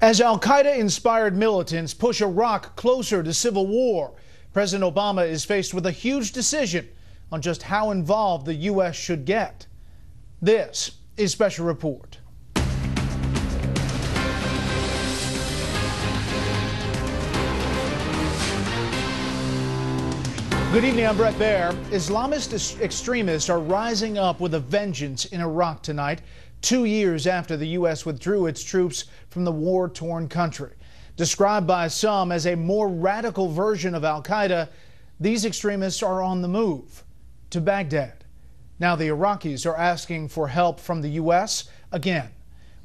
As Al-Qaeda-inspired militants push Iraq closer to civil war, President Obama is faced with a huge decision on just how involved the U.S. should get. This is Special Report. Good evening, I'm Brett Baer. Islamist extremists are rising up with a vengeance in Iraq tonight, 2 years after the U.S. withdrew its troops from the war-torn country. Described by some as a more radical version of Al-Qaeda, these extremists are on the move to Baghdad. Now the Iraqis are asking for help from the U.S. again.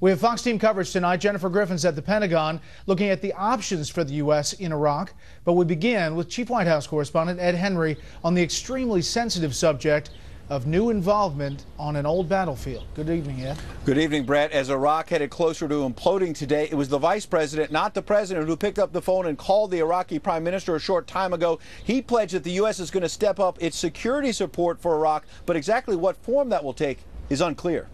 We have Fox team coverage tonight. Jennifer Griffin's at the Pentagon looking at the options for the U.S. in Iraq. But we begin with Chief White House correspondent Ed Henry on the extremely sensitive subject of new involvement on an old battlefield. Good evening, Ed. Good evening, Brett. As Iraq headed closer to imploding today, it was the vice president, not the president, who picked up the phone and called the Iraqi prime minister a short time ago. He pledged that the U.S. is going to step up its security support for Iraq, but exactly what form that will take is unclear.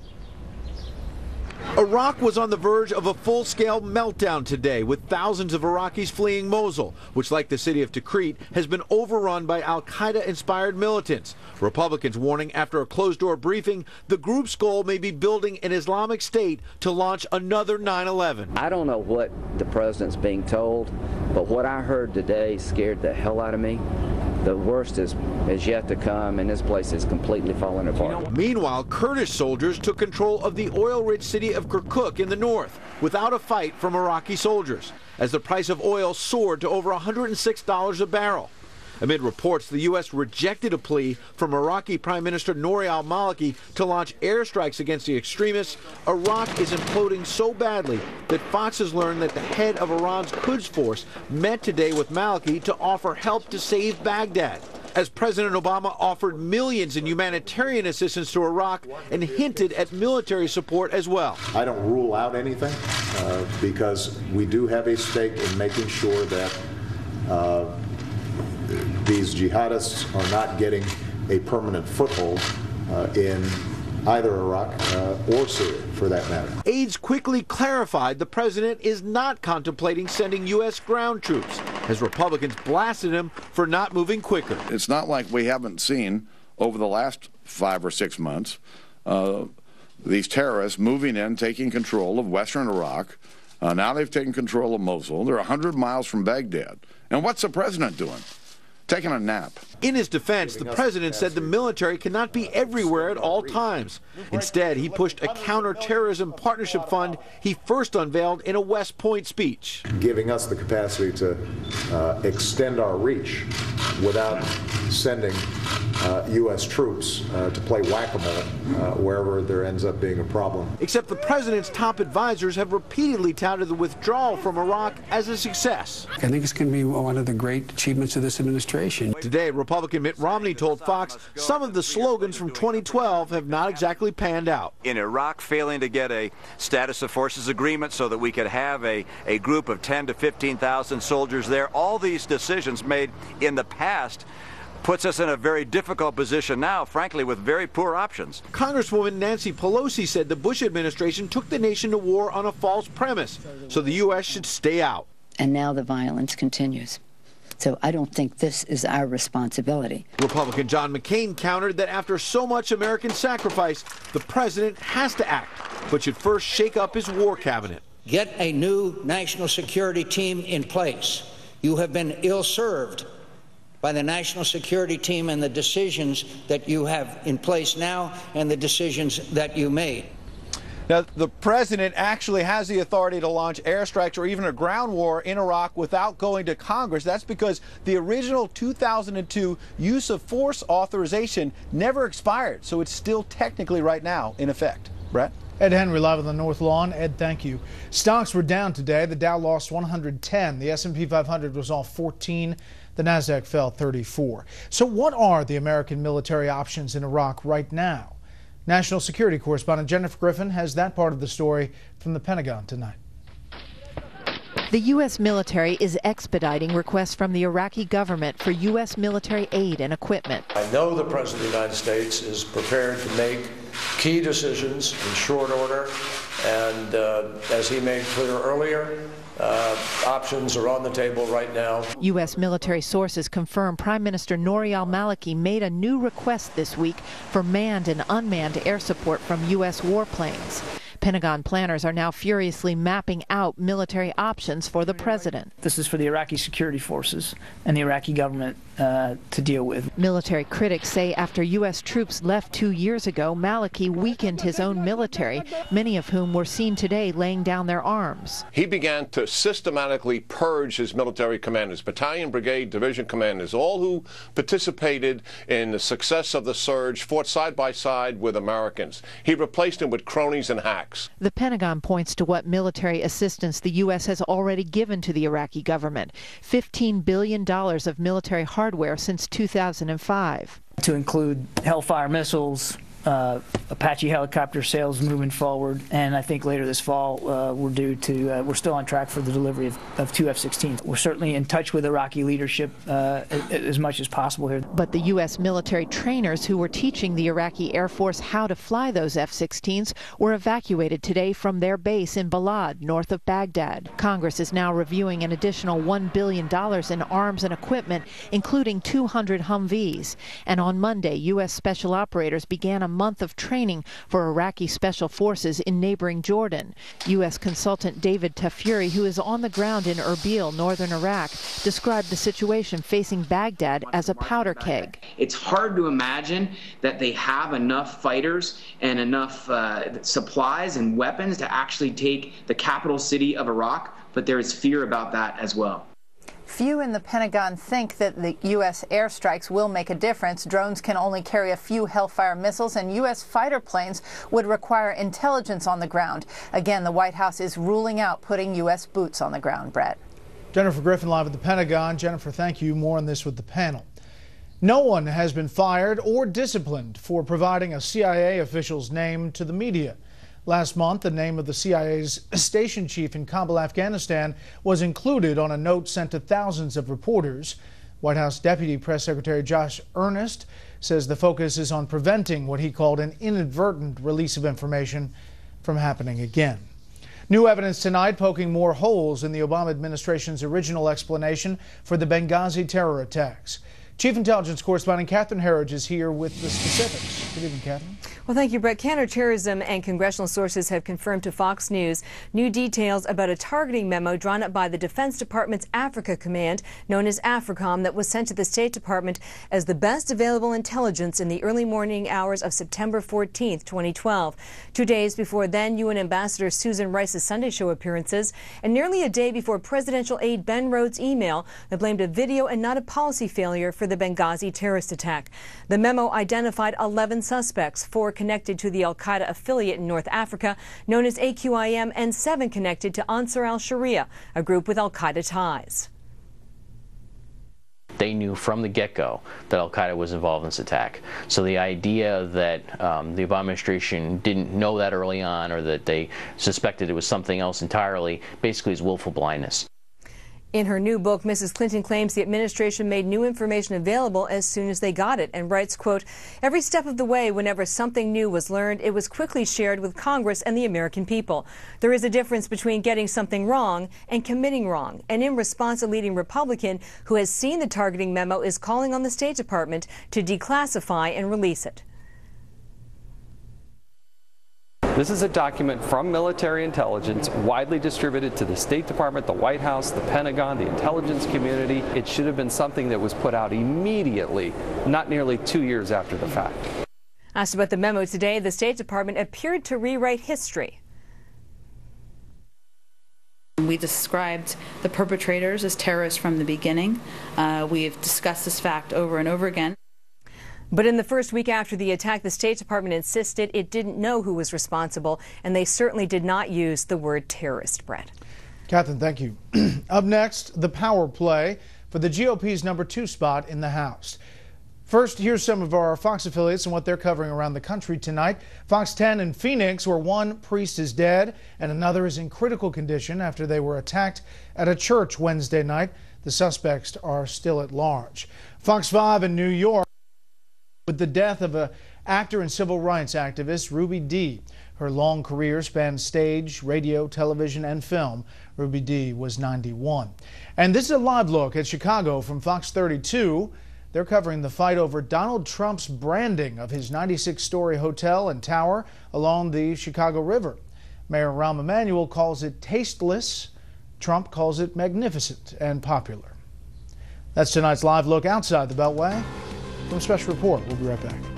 Iraq was on the verge of a full-scale meltdown today, with thousands of Iraqis fleeing Mosul, which, like the city of Tikrit, has been overrun by Al-Qaeda-inspired militants. Republicans warning after a closed-door briefing the group's goal may be building an Islamic State to launch another 9/11. I don't know what the president's being told, but what I heard today scared the hell out of me. The worst is yet to come, and this place is completely falling apart. Meanwhile, Kurdish soldiers took control of the oil-rich city of Kirkuk in the north without a fight from Iraqi soldiers, as the price of oil soared to over $106 a barrel. Amid reports, the U.S. rejected a plea from Iraqi Prime Minister Nouri al-Maliki to launch airstrikes against the extremists. Iraq is imploding so badly that Fox has learned that the head of Iran's Quds Force met today with Maliki to offer help to save Baghdad, as President Obama offered millions in humanitarian assistance to Iraq and hinted at military support as well. I don't rule out anything because we do have a stake in making sure that these jihadists are not getting a permanent foothold in either Iraq or Syria, for that matter. Aides quickly clarified the president is not contemplating sending U.S. ground troops, as Republicans blasted him for not moving quicker. It's not like we haven't seen over the last 5 or 6 months these terrorists moving in, taking control of western Iraq. Now they've taken control of Mosul. They're 100 miles from Baghdad. And what's the president doing? Taking a nap. In his defense, the president said the military cannot be everywhere at all times. Instead, he pushed a counterterrorism partnership fund he first unveiled in a West Point speech. Giving us the capacity to extend our reach without sending U.S. troops to play whack-a-mole wherever there ends up being a problem. Except the president's top advisors have repeatedly touted the withdrawal from Iraq as a success. I think it's going to be one of the great achievements of this administration. Today, Republican Mitt Romney told Fox some of the slogans from 2012 have not exactly panned out. In Iraq, failing to get a status of forces agreement so that we could have a group of 10 to 15,000 soldiers there, all these decisions made in the past puts us in a very difficult position now, frankly, with very poor options. Congresswoman Nancy Pelosi said the Bush administration took the nation to war on a false premise, so the U.S. should stay out. And now the violence continues. So I don't think this is our responsibility. Republican John McCain countered that after so much American sacrifice, the president has to act, but should first shake up his war cabinet. Get a new national security team in place. You have been ill-served by the national security team and the decisions that you have in place now and the decisions that you made. Now, the president actually has the authority to launch airstrikes or even a ground war in Iraq without going to Congress. That's because the original 2002 use of force authorization never expired, so it's still technically right now in effect. Brett? Ed Henry live on the North Lawn. Ed, thank you. Stocks were down today. The Dow lost 110. The S&P 500 was off 14. The Nasdaq fell 34. So what are the American military options in Iraq right now? National security correspondent Jennifer Griffin has that part of the story from the Pentagon tonight. The U.S. military is expediting requests from the Iraqi government for U.S. military aid and equipment. I know the President of the United States is prepared to make key key decisions in short order, and as he made clear earlier, options are on the table right now. U.S. military sources confirm Prime Minister Nouri al-Maliki made a new request this week for manned and unmanned air support from U.S. warplanes. Pentagon planners are now furiously mapping out military options for the president. This is for the Iraqi security forces and the Iraqi government to deal with. Military critics say after U.S. troops left 2 years ago, Maliki weakened his own military, many of whom were seen today laying down their arms. He began to systematically purge his military commanders, battalion, brigade, division commanders, all who participated in the success of the surge, fought side by side with Americans. He replaced them with cronies and hacks. The Pentagon points to what military assistance the U.S. has already given to the Iraqi government, $15 billion of military hardware since 2005. To include Hellfire missiles, Apache helicopter sales moving forward, and I think later this fall we're still on track for the delivery of 2 F-16s. We're certainly in touch with Iraqi leadership as much as possible here. But the U.S. military trainers who were teaching the Iraqi Air Force how to fly those F-16s were evacuated today from their base in Balad, north of Baghdad. Congress is now reviewing an additional $1 billion in arms and equipment, including 200 Humvees. And on Monday, U.S. special operators began a month of training for Iraqi special forces in neighboring Jordan. U.S. consultant David Tafuri, who is on the ground in Erbil, northern Iraq, described the situation facing Baghdad as a powder keg. It's hard to imagine that they have enough fighters and enough supplies and weapons to actually take the capital city of Iraq, but there is fear about that as well. Few in the Pentagon think that the U.S. airstrikes will make a difference. Drones can only carry a few Hellfire missiles, and U.S. fighter planes would require intelligence on the ground. Again, the White House is ruling out putting U.S. boots on the ground. Brett. Jennifer Griffin live at the Pentagon. Jennifer, thank you. More on this with the panel. No one has been fired or disciplined for providing a CIA official's name to the media. Last month, the name of the CIA's station chief in Kabul, Afghanistan, was included on a note sent to thousands of reporters. White House Deputy Press Secretary Josh Earnest says the focus is on preventing what he called an inadvertent release of information from happening again. New evidence tonight poking more holes in the Obama administration's original explanation for the Benghazi terror attacks. Chief Intelligence Correspondent Catherine Herridge is here with the specifics. Good evening, Catherine. Well, thank you, Brett. Counterterrorism and congressional sources have confirmed to Fox News new details about a targeting memo drawn up by the Defense Department's Africa Command, known as AFRICOM, that was sent to the State Department as the best available intelligence in the early morning hours of September 14th, 2012. 2 days before then UN Ambassador Susan Rice's Sunday Show appearances, and nearly a day before presidential aide Ben Rhodes' email that blamed a video and not a policy failure for the Benghazi terrorist attack. The memo identified 11 suspects, 4 connected to the Al-Qaeda affiliate in North Africa known as AQIM, and 7 connected to Ansar al-Sharia, a group with Al-Qaeda ties. They knew from the get-go that Al-Qaeda was involved in this attack. So the idea that the Obama administration didn't know that early on, or that they suspected it was something else entirely, basically is willful blindness. In her new book, Mrs. Clinton claims the administration made new information available as soon as they got it, and writes, quote, "Every step of the way, whenever something new was learned, it was quickly shared with Congress and the American people. There is a difference between getting something wrong and committing wrong." And in response, a leading Republican who has seen the targeting memo is calling on the State Department to declassify and release it. This is a document from military intelligence, widely distributed to the State Department, the White House, the Pentagon, the intelligence community. It should have been something that was put out immediately, not nearly 2 years after the fact. Asked about the memo today, the State Department appeared to rewrite history. We described the perpetrators as terrorists from the beginning. We've discussed this fact over and over again. But in the first week after the attack, the State Department insisted it didn't know who was responsible, and they certainly did not use the word terrorist, Brett. Catherine, thank you. Up next, the power play for the GOP's #2 spot in the House. First, here's some of our Fox affiliates and what they're covering around the country tonight. Fox 10 in Phoenix, where one priest is dead and another is in critical condition after they were attacked at a church Wednesday night. The suspects are still at large. Fox 5 in New York, with the death of an actor and civil rights activist Ruby Dee. Her long career spans stage, radio, television, and film. Ruby Dee was 91. And this is a live look at Chicago from Fox 32. They're covering the fight over Donald Trump's branding of his 96-story hotel and tower along the Chicago River. Mayor Rahm Emanuel calls it tasteless. Trump calls it magnificent and popular. That's tonight's live look outside the Beltway. From Special Report, we'll be right back.